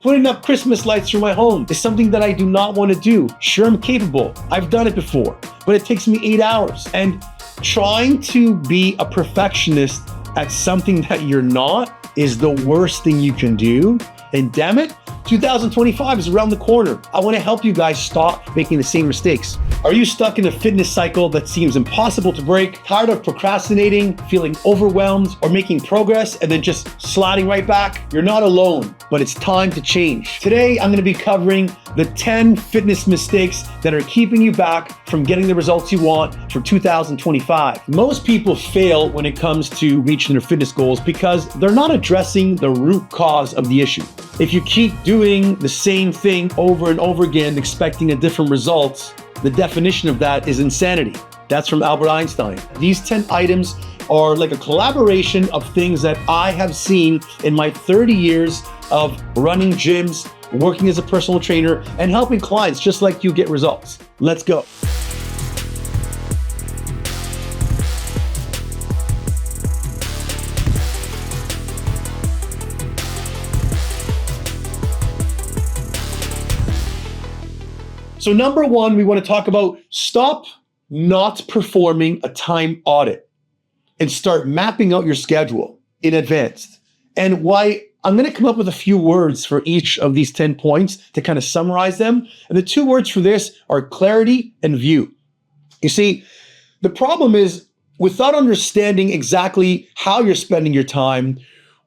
Putting up Christmas lights through my home is something that I do not want to do. Sure, I'm capable. I've done it before, but it takes me 8 hours. And trying to be a perfectionist at something that you're not is the worst thing you can do. And damn it, 2025 is around the corner. I want to help you guys stop making the same mistakes. Are you stuck in a fitness cycle that seems impossible to break? Tired of procrastinating, feeling overwhelmed, or making progress and then just sliding right back? You're not alone, but it's time to change. Today, I'm going to be covering the 10 fitness mistakes that are keeping you back from getting the results you want for 2025. Most people fail when it comes to reaching their fitness goals because they're not addressing the root cause of the issue. If you keep doing the same thing over and over again, expecting a different result, the definition of that is insanity. That's from Albert Einstein. These 10 items are like a collaboration of things that I have seen in my 30 years of running gyms, working as a personal trainer, and helping clients just like you get results. Let's go. So number one, we want to talk about stop not performing a time audit and start mapping out your schedule in advance. And why I'm going to come up with a few words for each of these 10 points to kind of summarize them. And the two words for this are clarity and view. You see, the problem is without understanding exactly how you're spending your time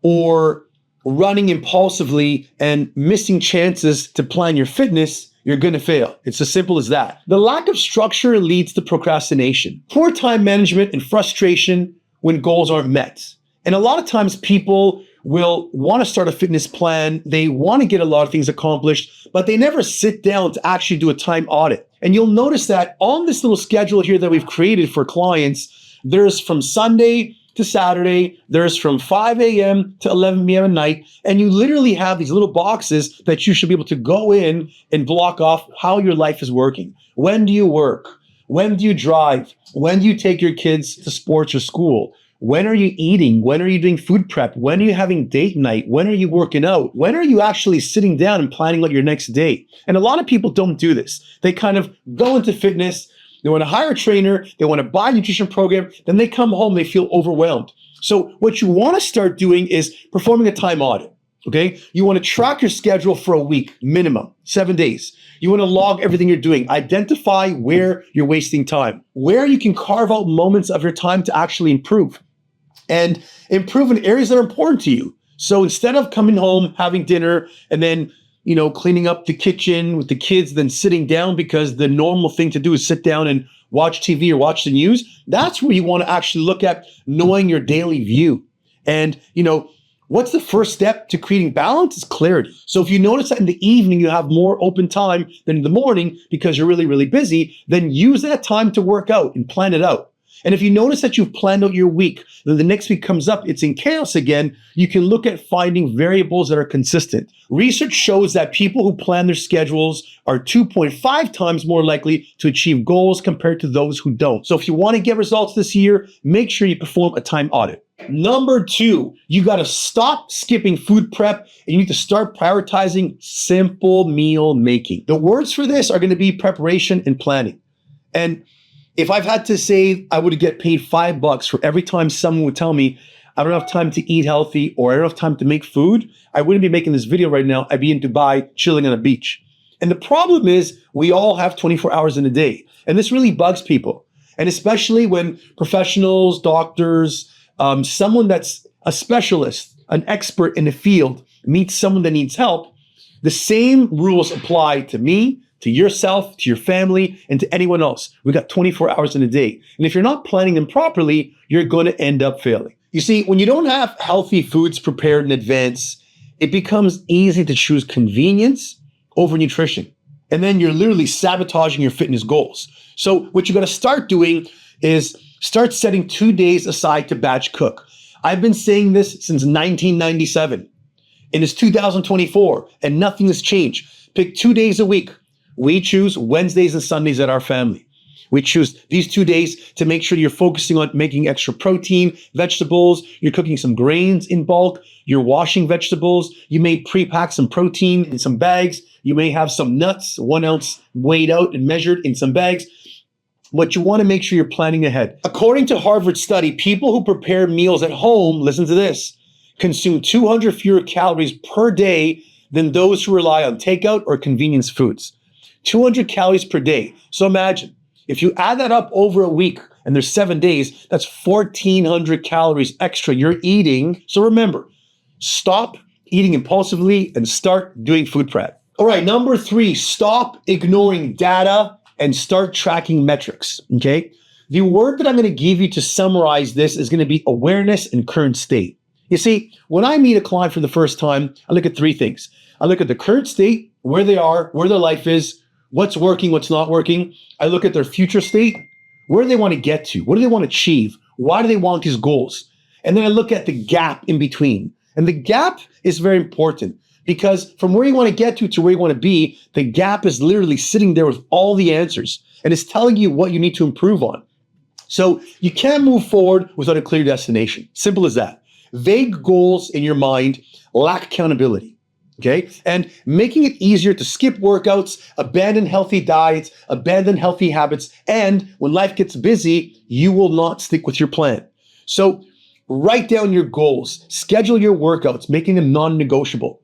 or running impulsively and missing chances to plan your fitness, you're going to fail. It's as simple as that. The lack of structure leads to procrastination, poor time management, and frustration when goals aren't met. And a lot of times people will want to start a fitness plan. They want to get a lot of things accomplished, but they never sit down to actually do a time audit. And you'll notice that on this little schedule here that we've created for clients, there's from Sunday to Saturday, there's from 5 a.m. to 11 p.m. at night, and you literally have these little boxes that you should be able to go in and block off how your life is working. When do you work? When do you drive? When do you take your kids to sports or school? When are you eating? When are you doing food prep? When are you having date night? When are you working out? When are you actually sitting down and planning out your next day? And a lot of people don't do this. They kind of go into fitness, they want to hire a trainer, they want to buy a nutrition program, then they come home, they feel overwhelmed. So what you want to start doing is performing a time audit, okay? You want to track your schedule for a week, minimum, 7 days. You want to log everything you're doing. Identify where you're wasting time, where you can carve out moments of your time to actually improve and improve in areas that are important to you. So instead of coming home, having dinner, and then cleaning up the kitchen with the kids, then sitting down because the normal thing to do is sit down and watch TV or watch the news. That's where you want to actually look at knowing your daily view. And, what's the first step to creating balance is clarity. So if you notice that in the evening, you have more open time than in the morning because you're really, really busy, then use that time to work out and plan it out. And if you notice that you've planned out your week, then the next week comes up, it's in chaos again, you can look at finding variables that are consistent. Research shows that people who plan their schedules are 2.5 times more likely to achieve goals compared to those who don't. So if you want to get results this year, make sure you perform a time audit. Number two, you got to stop skipping food prep and you need to start prioritizing simple meal making. The words for this are going to be preparation and planning. And if I've had to say I would get paid $5 for every time someone would tell me I don't have time to eat healthy or I don't have time to make food, I wouldn't be making this video right now. I'd be in Dubai chilling on a beach. And the problem is we all have 24 hours in a day. And this really bugs people. And especially when professionals, doctors, someone that's a specialist, an expert in the field meets someone that needs help, the same rules apply to me, to yourself, to your family, and to anyone else. We got 24 hours in a day. And if you're not planning them properly, you're going to end up failing. You see, when you don't have healthy foods prepared in advance, it becomes easy to choose convenience over nutrition. And then you're literally sabotaging your fitness goals. So what you got to start doing is start setting 2 days aside to batch cook. I've been saying this since 1997. And it's 2024 and nothing has changed. Pick 2 days a week. We choose Wednesdays and Sundays at our family. We choose these 2 days to make sure you're focusing on making extra protein, vegetables, you're cooking some grains in bulk, you're washing vegetables, you may pre-pack some protein in some bags, you may have some nuts, 1 ounce weighed out and measured in some bags. But you want to make sure you're planning ahead. According to Harvard study, people who prepare meals at home, listen to this, consume 200 fewer calories per day than those who rely on takeout or convenience foods. 200 calories per day. So imagine, if you add that up over a week and there's 7 days, that's 1,400 calories extra you're eating. So remember, stop eating impulsively and start doing food prep. All right, number 3, stop ignoring data and start tracking metrics, okay? The word that I'm gonna give you to summarize this is gonna be awareness and current state. You see, when I meet a client for the first time, I look at 3 things. I look at the current state, where they are, where their life is, what's working, what's not working. I look at their future state, where do they want to get to? What do they want to achieve? Why do they want these goals? And then I look at the gap in between. And the gap is very important because from where you want to get to where you want to be, the gap is literally sitting there with all the answers and it's telling you what you need to improve on. So you can't move forward without a clear destination. Simple as that. Vague goals in your mind lack accountability. Okay. And making it easier to skip workouts, abandon healthy diets, abandon healthy habits. And when life gets busy, you will not stick with your plan. So write down your goals, schedule your workouts, making them non-negotiable.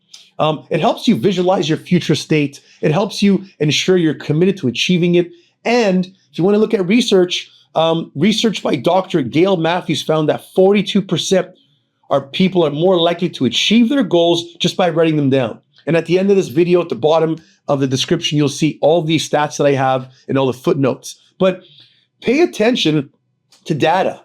It helps you visualize your future state. It helps you ensure you're committed to achieving it. And if you want to look at research, research by Dr. Gail Matthews found that 42% people are more likely to achieve their goals just by writing them down. And at the end of this video, at the bottom of the description, you'll see all these stats that I have and all the footnotes. But pay attention to data.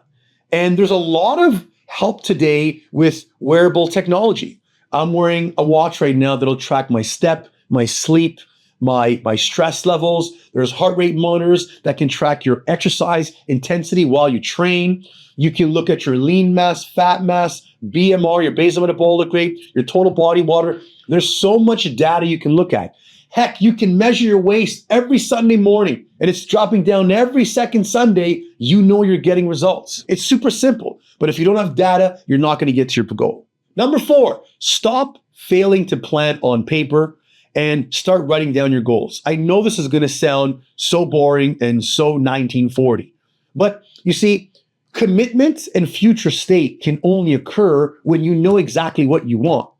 And there's a lot of help today with wearable technology. I'm wearing a watch right now that'll track my step, my sleep, my stress levels. There's heart rate monitors that can track your exercise intensity while you train. You can look at your lean mass, fat mass, BMR, your basal metabolic rate, your total body water. There's so much data you can look at. Heck, you can measure your waist every Sunday morning and it's dropping down every second Sunday. You know you're getting results. It's super simple, but if you don't have data, you're not going to get to your goal. Number 4, stop failing to plan on paper and start writing down your goals. I know this is going to sound so boring and so 1940, but you see, commitment and future state can only occur when you know exactly what you want.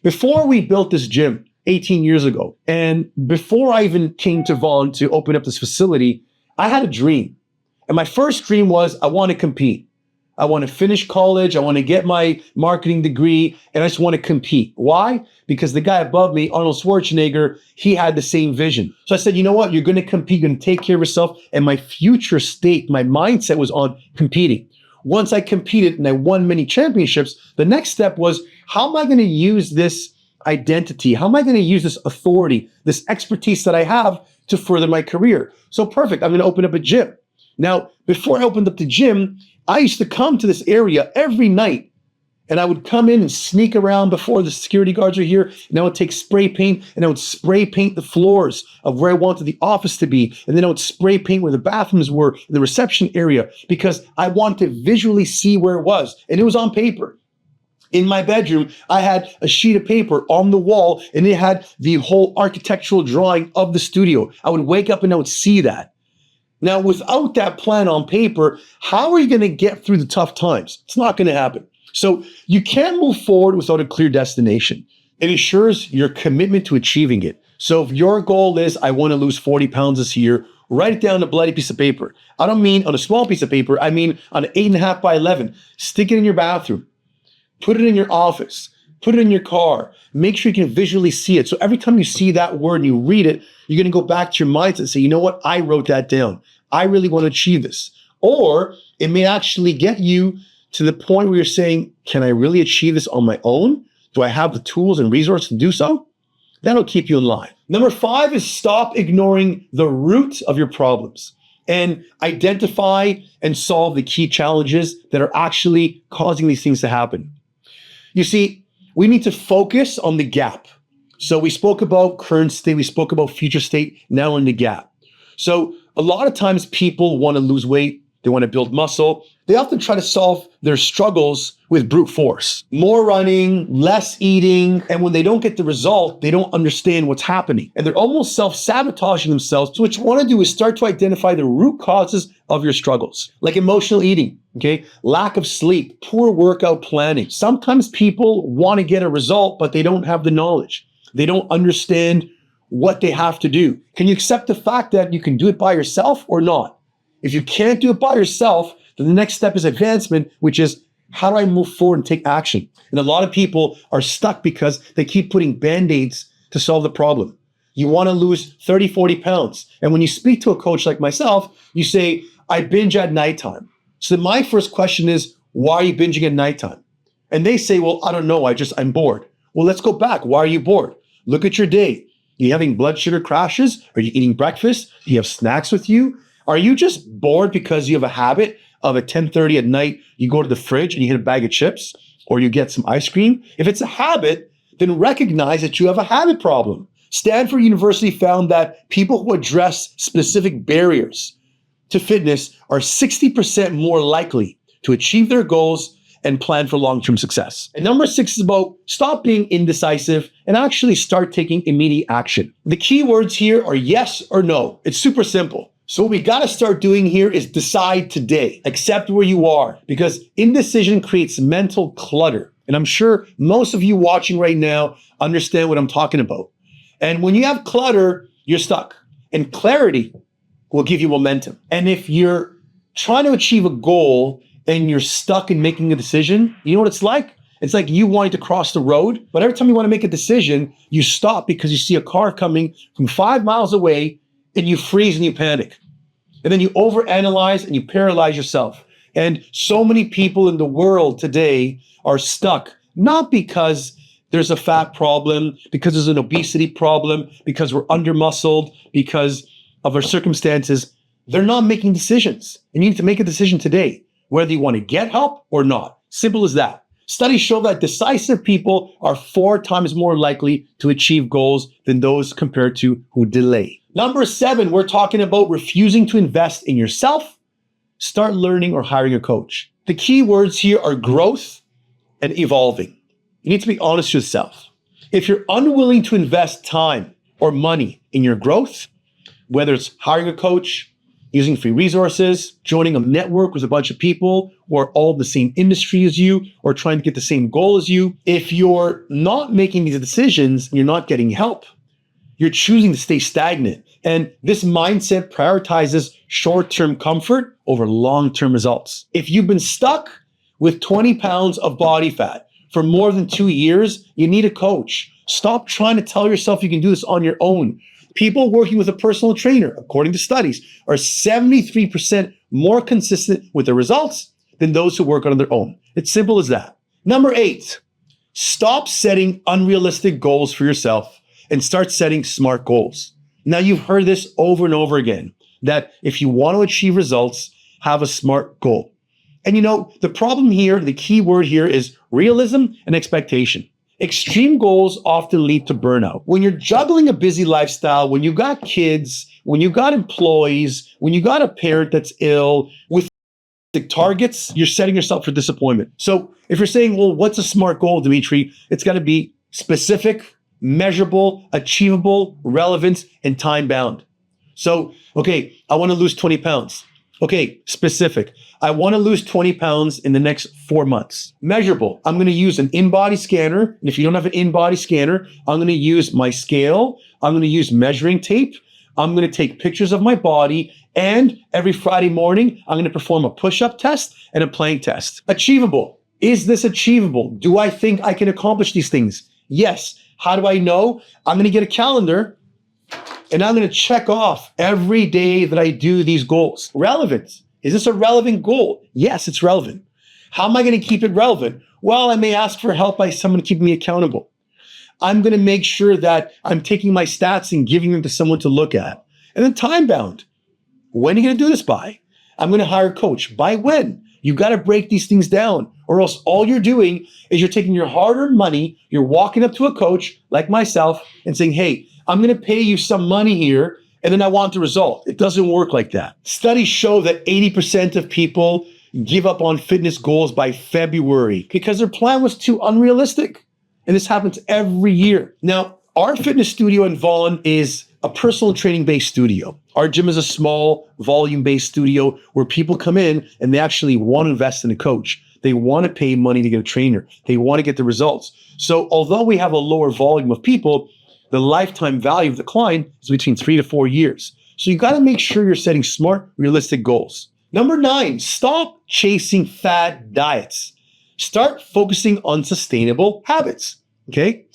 Before we built this gym 18 years ago, and before I even came to Vaughan to open up this facility, I had a dream. And my first dream was I want to compete. I want to finish college. I want to get my marketing degree, and I just want to compete. Why? Because the guy above me, Arnold Schwarzenegger, he had the same vision. So I said, you know what? You're going to compete. You're going to take care of yourself. And my future state, my mindset was on competing. Once I competed and I won many championships, the next step was, how am I going to use this identity? How am I going to use this authority, this expertise that I have to further my career? So perfect. I'm going to open up a gym. Now, before I opened up the gym, I used to come to this area every night and I would come in and sneak around before the security guards are here, and I would take spray paint and I would spray paint the floors of where I wanted the office to be. And then I would spray paint where the bathrooms were, the reception area, because I wanted to visually see where it was. And it was on paper. In my bedroom, I had a sheet of paper on the wall and it had the whole architectural drawing of the studio. I would wake up and I would see that. Now, without that plan on paper, how are you going to get through the tough times? It's not going to happen. So you can't move forward without a clear destination. It ensures your commitment to achieving it. So if your goal is, I want to lose 40 pounds this year, write it down on a bloody piece of paper. I don't mean on a small piece of paper. I mean on an 8.5 by 11. Stick it in your bathroom. Put it in your office. Put it in your car. Make sure you can visually see it. So every time you see that word and you read it, you're going to go back to your mindset and say, you know what? I wrote that down. I really want to achieve this. Or it may actually get you to the point where you're saying, can I really achieve this on my own? Do I have the tools and resources to do so? That'll keep you in line. Number 5 is stop ignoring the root of your problems and identify and solve the key challenges that are actually causing these things to happen. You see, we need to focus on the gap. So we spoke about current state, we spoke about future state, now in the gap. So a lot of times people want to lose weight, they want to build muscle. They often try to solve their struggles with brute force. More running, less eating, and when they don't get the result, they don't understand what's happening. And they're almost self-sabotaging themselves. So what you want to do is start to identify the root causes of your struggles, like emotional eating, okay? Lack of sleep, poor workout planning. Sometimes people want to get a result, but they don't have the knowledge. They don't understand what they have to do. Can you accept the fact that you can do it by yourself or not? If you can't do it by yourself, then the next step is advancement, which is how do I move forward and take action? And a lot of people are stuck because they keep putting band-aids to solve the problem. You want to lose 30, 40 pounds. And when you speak to a coach like myself, you say, I binge at nighttime. So then my first question is, why are you binging at nighttime? And they say, well, I don't know. I'm bored. Well, let's go back. Why are you bored? Look at your day. Are you having blood sugar crashes? Are you eating breakfast? Do you have snacks with you? Are you just bored because you have a habit of at 10:30 at night, you go to the fridge and you hit a bag of chips or you get some ice cream? If it's a habit, then recognize that you have a habit problem. Stanford University found that people who address specific barriers to fitness are 60% more likely to achieve their goals and plan for long-term success. And number 6 is about stop being indecisive and actually start taking immediate action. The key words here are yes or no. It's super simple. So what we got to start doing here is decide today. Accept where you are, because indecision creates mental clutter. And I'm sure most of you watching right now understand what I'm talking about. And when you have clutter, you're stuck. And clarity will give you momentum. And if you're trying to achieve a goal and you're stuck in making a decision, you know what it's like? It's like you wanting to cross the road, but every time you want to make a decision, you stop because you see a car coming from 5 miles away and you freeze and you panic. And then you overanalyze and you paralyze yourself. And so many people in the world today are stuck, not because there's a fat problem, because there's an obesity problem, because we're under-muscled, because of our circumstances. They're not making decisions. And you need to make a decision today, whether you want to get help or not. Simple as that. Studies show that decisive people are 4 times more likely to achieve goals than those compared to who delay. Number 7, we're talking about refusing to invest in yourself. Start learning or hiring a coach. The key words here are growth and evolving. You need to be honest with yourself. If you're unwilling to invest time or money in your growth, whether it's hiring a coach, using free resources, joining a network with a bunch of people who are all in the same industry as you or trying to get the same goal as you, if you're not making these decisions and you're not getting help, you're choosing to stay stagnant. And this mindset prioritizes short-term comfort over long-term results. If you've been stuck with 20 pounds of body fat for more than 2 years, you need a coach. Stop trying to tell yourself you can do this on your own. People working with a personal trainer, according to studies, are 73% more consistent with their results than those who work on their own. It's simple as that. Number 8, stop setting unrealistic goals for yourself and start setting smart goals. Now, you've heard this over and over again, that if you want to achieve results, have a smart goal. And you know, the problem here, the key word here is realism and expectation. Extreme goals often lead to burnout. When you're juggling a busy lifestyle, when you got kids, when you got employees, when you got a parent that's ill, with the targets, you're setting yourself for disappointment. So if you're saying, well, what's a smart goal, Dimitri? It's got to be specific, measurable, achievable, relevant, and time-bound. So, okay, I want to lose 20 pounds. Okay, specific. I want to lose 20 pounds in the next 4 months. Measurable. I'm going to use an in-body scanner. And if you don't have an in-body scanner, I'm going to use my scale. I'm going to use measuring tape. I'm going to take pictures of my body. And every Friday morning, I'm going to perform a push-up test and a plank test. Achievable. Is this achievable? Do I think I can accomplish these things? Yes. How do I know? I'm going to get a calendar and I'm going to check off every day that I do these goals. Relevant. Is this a relevant goal? Yes, it's relevant. How am I going to keep it relevant? Well, I may ask for help by someone to keep me accountable. I'm going to make sure that I'm taking my stats and giving them to someone to look at. And then time bound. When are you going to do this by? I'm going to hire a coach. By when? You got to break these things down, or else all you're doing is you're taking your hard-earned money, you're walking up to a coach like myself and saying, hey, I'm going to pay you some money here, and then I want the result. It doesn't work like that. Studies show that 80% of people give up on fitness goals by February because their plan was too unrealistic. And this happens every year. Now, our fitness studio in Vaughan is a personal training-based studio. Our gym is a small volume-based studio where people come in and they actually want to invest in a coach. They want to pay money to get a trainer. They want to get the results. So although we have a lower volume of people, the lifetime value of the client is between 3 to 4 years. So you got to make sure you're setting smart, realistic goals. Number 9, stop chasing fad diets. Start focusing on sustainable habits, okay?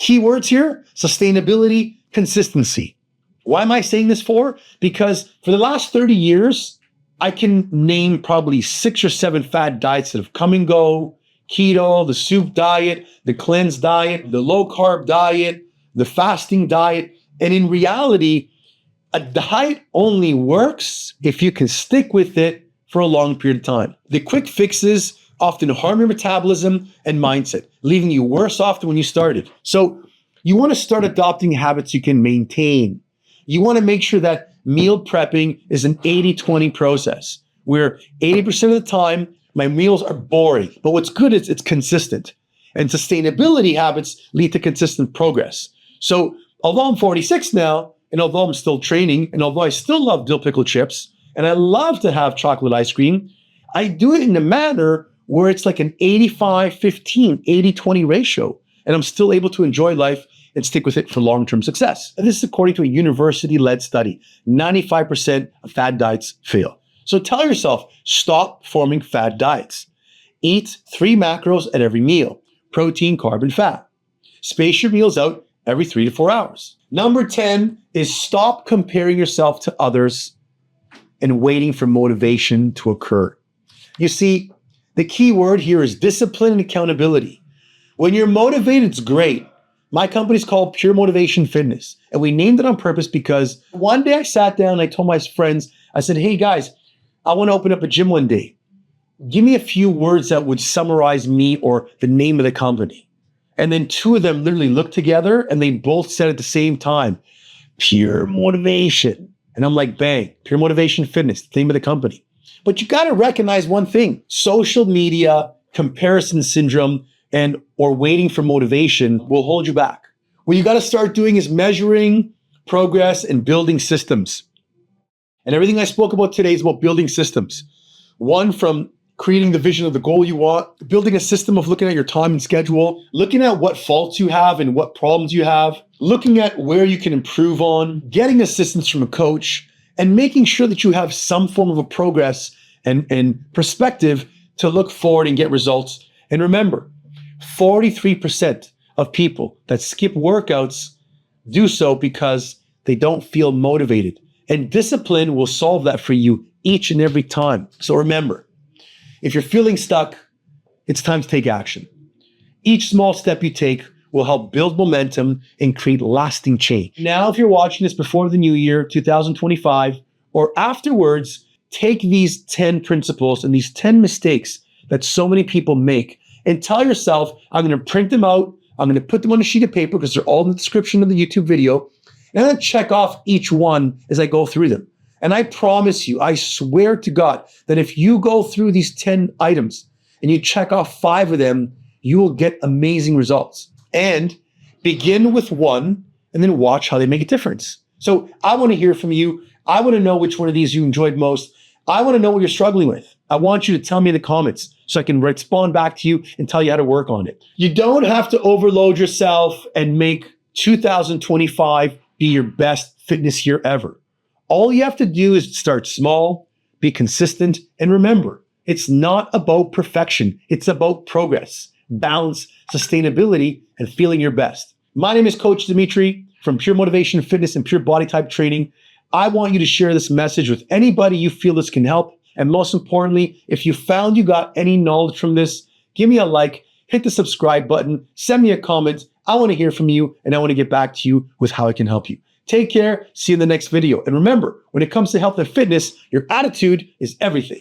Keywords here, sustainability, consistency. Why am I saying this for? Because for the last 30 years, I can name probably 6 or 7 fad diets that have come and go. Keto, the soup diet, the cleanse diet, the low carb diet, the fasting diet. And in reality, a diet only works if you can stick with it for a long period of time. The quick fixes often harm your metabolism and mindset, leaving you worse off than when you started. So you want to start adopting habits you can maintain. You want to make sure that meal prepping is an 80-20 process, where 80% of the time, my meals are boring. But what's good is it's consistent. And sustainability habits lead to consistent progress. So although I'm 46 now, and although I'm still training, and although I still love dill pickle chips, and I love to have chocolate ice cream, I do it in a manner where it's like an 85-15, 80-20 ratio. And I'm still able to enjoy life and stick with it for long-term success. And this is according to a university-led study. 95% of fad diets fail. So tell yourself, stop forming fad diets. Eat 3 macros at every meal: protein, carb, and fat. Space your meals out every 3 to 4 hours. Number 10 is stop comparing yourself to others and waiting for motivation to occur. You see, the key word here is discipline and accountability. When you're motivated, it's great. My company's called Pure Motivation Fitness, and we named it on purpose because one day I sat down and I told my friends, I said, hey guys, I want to open up a gym one day. Give me a few words that would summarize me or the name of the company. And then 2 of them literally looked together and they both said at the same time, Pure Motivation. And I'm like, bang, Pure Motivation Fitness, the name of the company. But you got to recognize one thing: social media, comparison syndrome, or waiting for motivation will hold you back. What you got to start doing is measuring progress and building systems. And everything I spoke about today is about building systems. One, from creating the vision of the goal you want, building a system of looking at your time and schedule, looking at what faults you have and what problems you have, looking at where you can improve on, getting assistance from a coach, and making sure that you have some form of a progress and perspective to look forward and get results. And remember, 43% of people that skip workouts do so because they don't feel motivated. And discipline will solve that for you each and every time. So remember, if you're feeling stuck, it's time to take action. Each small step you take will help build momentum and create lasting change. Now, if you're watching this before the new year, 2025, or afterwards, take these 10 principles and these 10 mistakes that so many people make and tell yourself, I'm going to print them out. I'm going to put them on a sheet of paper because they're all in the description of the YouTube video. And I'm going to check off each one as I go through them. And I promise you, I swear to God, that if you go through these 10 items and you check off 5 of them, you will get amazing results. And begin with 1 and then watch how they make a difference. So I want to hear from you. I want to know which one of these you enjoyed most. I want to know what you're struggling with. I want you to tell me in the comments so I can respond back to you and tell you how to work on it. You don't have to overload yourself and make 2025 be your best fitness year ever. All you have to do is start small, be consistent, and remember, it's not about perfection. It's about progress, balance, sustainability, and feeling your best. My name is Coach Dimitri from Pure Motivation Fitness and Pure Body Type Training. I want you to share this message with anybody you feel this can help. And most importantly, if you found you got any knowledge from this, give me a like, hit the subscribe button, send me a comment. I want to hear from you and I want to get back to you with how I can help you. Take care. See you in the next video. And remember, when it comes to health and fitness, your attitude is everything.